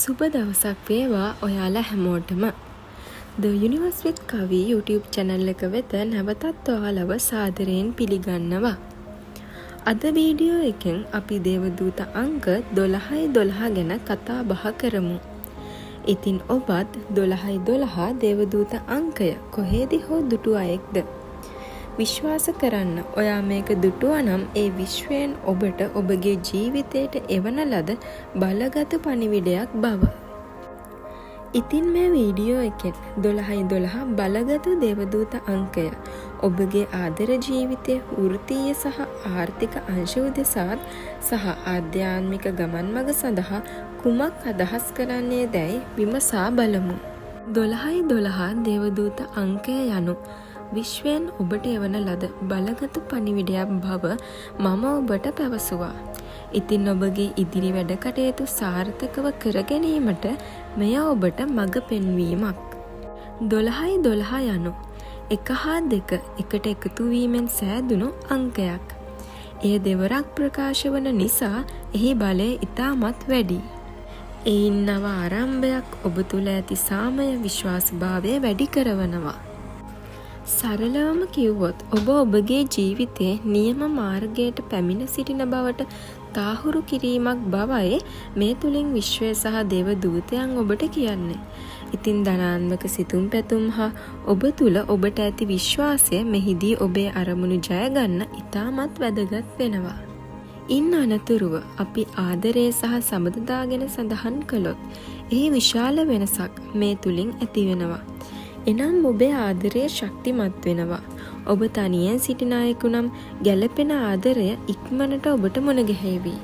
සුබ දවසක් වේවා ඔයාලා හැමෝටම. The Universe with Kavi YouTube channel එක වෙත නැවතත් ඔයාලව සාදරයෙන් පිළිගන්නවා. අද වීඩියෝ එකෙන් අපි දේවදූත අංක 12 ගැන කතා බහ කරමු. ඉතින් ඔබත් 12 දේවදූත අංකය කොහේදී හෝ දුටු අයෙක්ද? විශ්වාස කරන්න, ඔයා මේක දුටුවා නම් ඒ විශ්වයෙන් ඔබට ඔබගේ ජීවිතයට එවන ලද බලගත් පණිවිඩයක් බව. ඉතින් මේ වීඩියෝ එකෙන් 12 බලගත් දේවදූත අංකය ඔබගේ ආදර ජීවිතයේ වෘත්තීය සහ ආර්ථික අංශ උදෙසාත් සහ ආධ්‍යාත්මික ගමන් මඟ සඳහා කුමක් අදහස් කරන්නේ දැයි විමසා බලමු. 12 දේවදූත අංකය යනු විශ්වයෙන් ඔබට එවන ලද බලගත් පණිවිඩයක් බව මම ඔබට පැවසුවා. ඉතින් ඔබගේ ඉදිරි වැඩ කටයුතු සාර්ථකව කර ගැනීමට මෙය ඔබට මඟ පෙන්වීමක්. 12 යනු 1 හා 2 එකට එකතු වීමෙන් සෑදුණු අංකයක්. එය දෙවරක් ප්‍රකාශ වන නිසා එහි බලය ඉතාමත් වැඩි. එයින් නව ආරම්භයක් ඔබ තුළ ඇති සාමය විශ්වාසභාවය වැඩි කරවනවා. සරලවම කිව්වොත් ඔබ ඔබගේ ජීවිතයේ නියම මාර්ගයට පැමිණ සිටින බවට තාහුරු කිරීමක් බවයි මේ තුලින් විශ්වය සහ දේවදූතයන් ඔබට කියන්නේ. ඉතින් ධනාත්මක සිතුම් පැතුම් හා ඔබ තුල ඔබට ඇති විශ්වාසය මෙහිදී ඔබේ අරමුණු ජය ගන්න ඉතාමත් වැදගත් වෙනවා. ඉන් අනතුරුව අපි ආදරය සහ සමදතා ගැන සඳහන් කළොත් එහි විශාල වෙනසක් මේ තුලින් ඇති වෙනවා. එනම් ඔබේ ආදරය ශක්තිමත් වෙනවා. ඔබ තනියෙන් සිටින අයෙකු නම් ගැළපෙන ආදරය ඉක්මනට ඔබට මුණ ගැහෙවි.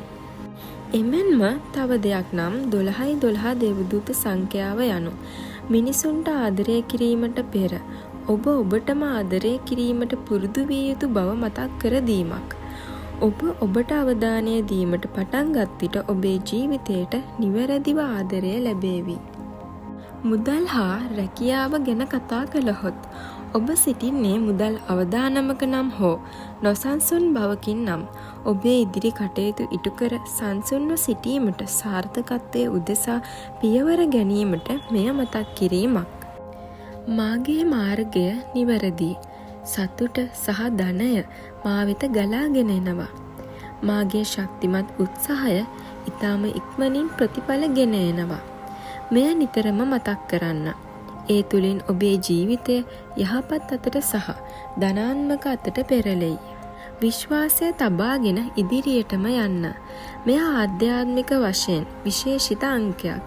එමෙන්ම තව දෙයක් නම් 12 දේවදූත සංඛ්‍යාව යනු මිනිසුන්ට ආදරය කිරීමට පෙර ඔබ ඔබටම ආදරය කිරීමට පුරුදු විය යුතු බව මතක් කර දීමක්. ඔබ ඔබට අවධානය දීමට පටන් ගත් විට ඔබේ ජීවිතයට නිවැරදිව ආදරය ලැබේවි. මුදල් හා රැකියාව ගැන කතා කළහොත් ඔබ සිටින්නේ මුදල් අවදානමක නම් හෝ නොසන්සුන් බවකින් නම් ඔබේ ඉදිරි කටයුතු ඉටු කර සංසුන්ව සිටීමට සාර්ථකත්වයේ උදෙසා පියවර ගැනීමට මෙය මතක් කිරීමක්. මාගේ මාර්ගය නිවැරදි. සතුට සහ ධනය මා වෙත ගලාගෙන එනවා. මාගේ ශක්තිමත් උත්සාහය ඊටම ඉක්මනින් ප්‍රතිඵල ගෙන එනවා. මෙය නිතරම මතක් කරන්න. ඒ තුලින් ඔබේ ජීවිතය යහපත් අතට සහ ධනාත්මක අතට පෙරලෙයි. විශ්වාසය තබාගෙන ඉදිරියටම යන්න. මෙය ආධ්‍යාත්මික වශයෙන් විශේෂිත අංකයක්.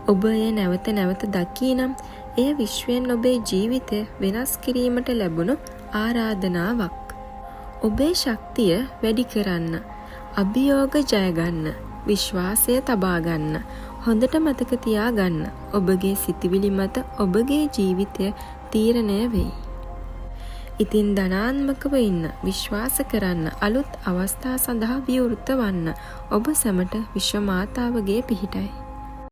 ඔබ එය නැවත නැවත දකී නම් එය විශ්වයෙන් ඔබේ ජීවිතය වෙනස් කිරීමට ලැබුණු ආරාධනාවක්. ඔබේ ශක්තිය වැඩි කරන්න. අභියෝග ජය ගන්න. විශ්වාසය තබා ගන්න. හොඳට මතක තියාගන්න, ඔබගේ සිතිවිලි මත ඔබගේ ජීවිතය තීරණය වෙයි. ඉතින් ධනාත්මකව ඉන්න, විශ්වාස කරන්න, අලුත් අවස්ථා සඳහා විවෘත වන්න. ඔබ සැමට විශ්ව මාතාවගේ පිහිටයි.